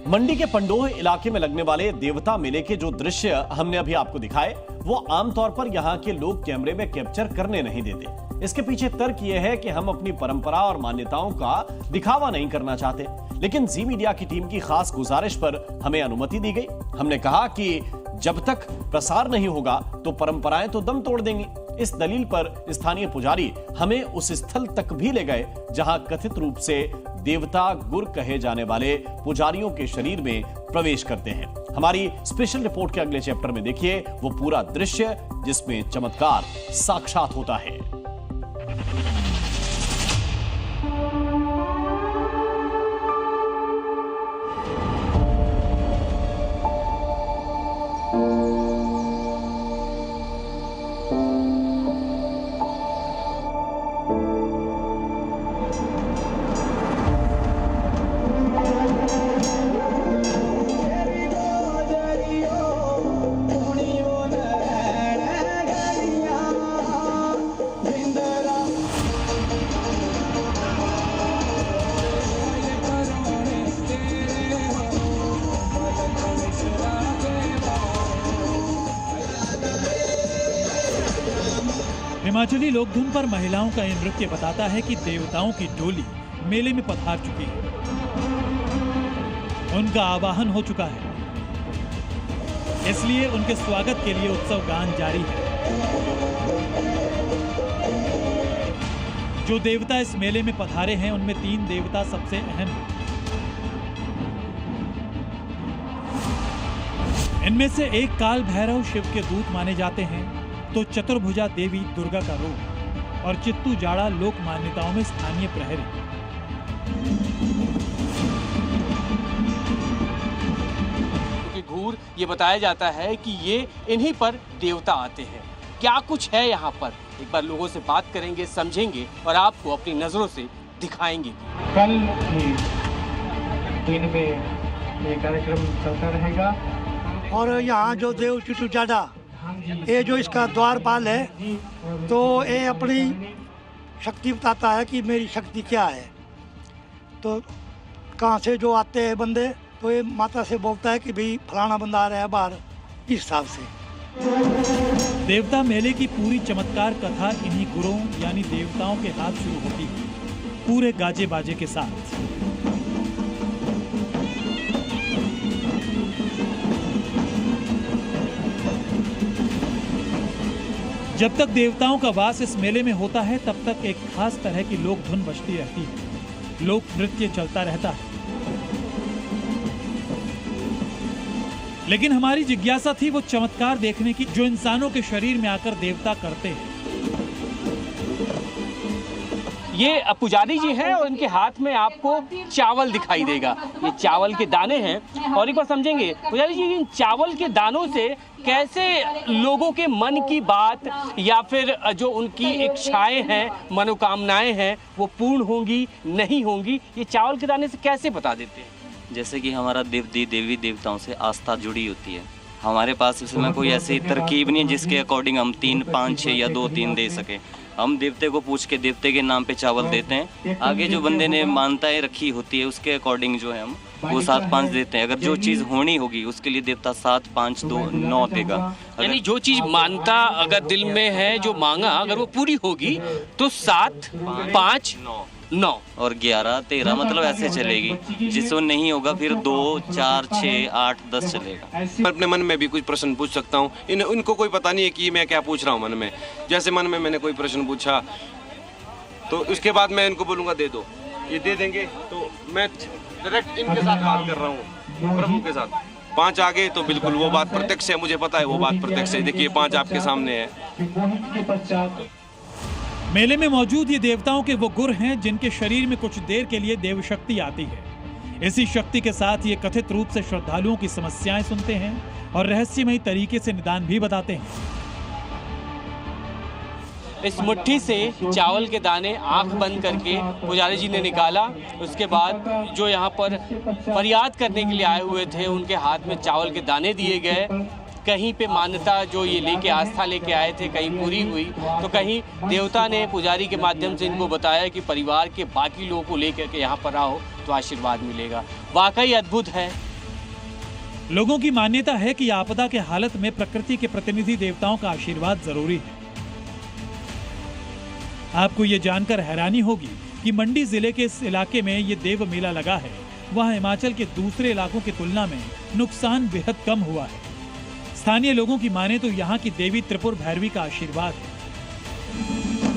मंडी के पंडोह इलाके में लगने वाले देवता मेले के जो दृश्य हमने अभी आपको दिखाए वो आमतौर पर यहाँ के लोग कैमरे में कैप्चर करने नहीं देते। इसके पीछे तर्क ये है कि हम अपनी परंपरा और मान्यताओं का दिखावा नहीं करना चाहते। लेकिन जी मीडिया की टीम की खास गुजारिश पर हमें अनुमति दी गई। हमने कहा कि जब तक प्रसार नहीं होगा तो परंपराएं तो दम तोड़ देंगी। इस दलील पर स्थानीय पुजारी हमें उस स्थल तक भी ले गए जहां कथित रूप से देवता गुर कहे जाने वाले पुजारियों के शरीर में प्रवेश करते हैं। हमारी स्पेशल रिपोर्ट के अगले चैप्टर में देखिए वो पूरा दृश्य जिसमें चमत्कार साक्षात होता है। हिमाचली लोकधुन पर महिलाओं का ये नृत्य बताता है कि देवताओं की डोली मेले में पधार चुकी है, उनका आवाहन हो चुका है, इसलिए उनके स्वागत के लिए उत्सव गान जारी है। जो देवता इस मेले में पधारे हैं उनमें 3 देवता सबसे अहम हैं। इनमें से एक काल भैरव शिव के दूत माने जाते हैं, तो चतुर्भुजा देवी दुर्गा का रूप और चित्तू जाड़ा लोक मान्यताओं में स्थानीय प्रहरी। क्योंकि घूर ये बताया जाता है कि ये इन्हीं पर देवता आते हैं। क्या कुछ है यहाँ पर, एक बार लोगों से बात करेंगे, समझेंगे और आपको अपनी नजरों से दिखाएंगे। कल दिन में ये कार्यक्रम चलता रहेगा। और यहाँ जो देव चित्तू जाड़ा ये जो इसका द्वारपाल है तो ये अपनी शक्ति बताता है कि मेरी शक्ति क्या है। तो कहाँ से जो आते हैं बंदे तो ये माता से बोलता है कि भाई फलाना बंदा आ रहा है बाहर, इस हिसाब से। देवता मेले की पूरी चमत्कार कथा इन्हीं गुरुओं यानी देवताओं के हाथ शुरू होती है, पूरे गाजे बाजे के साथ। जब तक देवताओं का वास इस मेले में होता है तब तक एक खास तरह की लोक धुन बजती रहती है, लोक नृत्य चलता रहता है। लेकिन हमारी जिज्ञासा थी वो चमत्कार देखने की जो इंसानों के शरीर में आकर देवता करते हैं। ये पुजारी जी हैं और इनके हाथ में आपको चावल दिखाई देगा। ये चावल के दाने हैं और एक बार समझेंगे पुजारी जी, इन चावल के दानों से कैसे लोगों के मन की बात या फिर जो उनकी इच्छाएं हैं, मनोकामनाएं हैं, वो पूर्ण होंगी नहीं होंगी, ये चावल के दाने से कैसे बता देते हैं? जैसे कि हमारा देवी देवताओं से आस्था जुड़ी होती है। हमारे पास इसमें कोई ऐसी तरकीब नहीं है जिसके अकॉर्डिंग हम 3, 5, 6 या 2, 3 दे सके। हम देवते को पूछ के देवते के नाम पे चावल देते हैं। आगे जो बंदे ने मान्यताएं रखी होती है उसके अकॉर्डिंग जो है हम वो 7, 5 देते हैं। अगर जो चीज़ होनी होगी उसके लिए देवता 7, 5, 2, 9 देगा। यानी जो चीज मानता अगर दिल में है, जो मांगा अगर वो पूरी होगी तो 7, 5, 9 और 11, 13 मतलब ऐसे चलेगी। जिसको नहीं होगा फिर 2, 4, 6, 8, 10 चलेगा। मैं अपने मन में भी कुछ प्रश्न पूछ सकता हूँ। इनको कोई पता नहीं है कि मैं क्या पूछ रहा हूँ मन में। जैसे मन में मैंने कोई प्रश्न पूछा तो उसके बाद मैं इनको बोलूँगा दे दो, ये दे देंगे। तो मैं डायरेक्ट इनके साथ बात कर रहा हूँ, प्रभु के साथ। 5 आ गए तो बिल्कुल वो बात प्रत्यक्ष है, मुझे पता है वो बात प्रत्यक्ष है। देखिए 5 आपके सामने है। मेले में मौजूद ये देवताओं के वो गुर हैं जिनके शरीर में कुछ देर के लिए देव शक्ति आती है। इसी शक्ति के साथ ये कथित रूप से श्रद्धालुओं की समस्याएं सुनते हैं और रहस्यमयी तरीके से निदान भी बताते हैं। इस मुट्ठी से चावल के दाने आंख बंद करके पुजारी जी ने निकाला। उसके बाद जो यहाँ पर फरियाद करने के लिए आए हुए थे उनके हाथ में चावल के दाने दिए गए। कहीं पे मान्यता जो ये लेके आस्था लेके आए थे कहीं पूरी हुई तो कहीं देवता ने पुजारी के माध्यम से इनको बताया कि परिवार के बाकी लोगों को लेकर के यहाँ पर आओ तो आशीर्वाद मिलेगा। वाकई अद्भुत है। लोगों की मान्यता है कि आपदा के हालत में प्रकृति के प्रतिनिधि देवताओं का आशीर्वाद जरूरी है। आपको ये जानकर हैरानी होगी कि मंडी जिले के इस इलाके में ये देव मेला लगा है, वहाँ हिमाचल के दूसरे इलाकों की तुलना में नुकसान बेहद कम हुआ है। स्थानीय लोगों की माने तो यहाँ की देवी त्रिपुर भैरवी का आशीर्वाद है।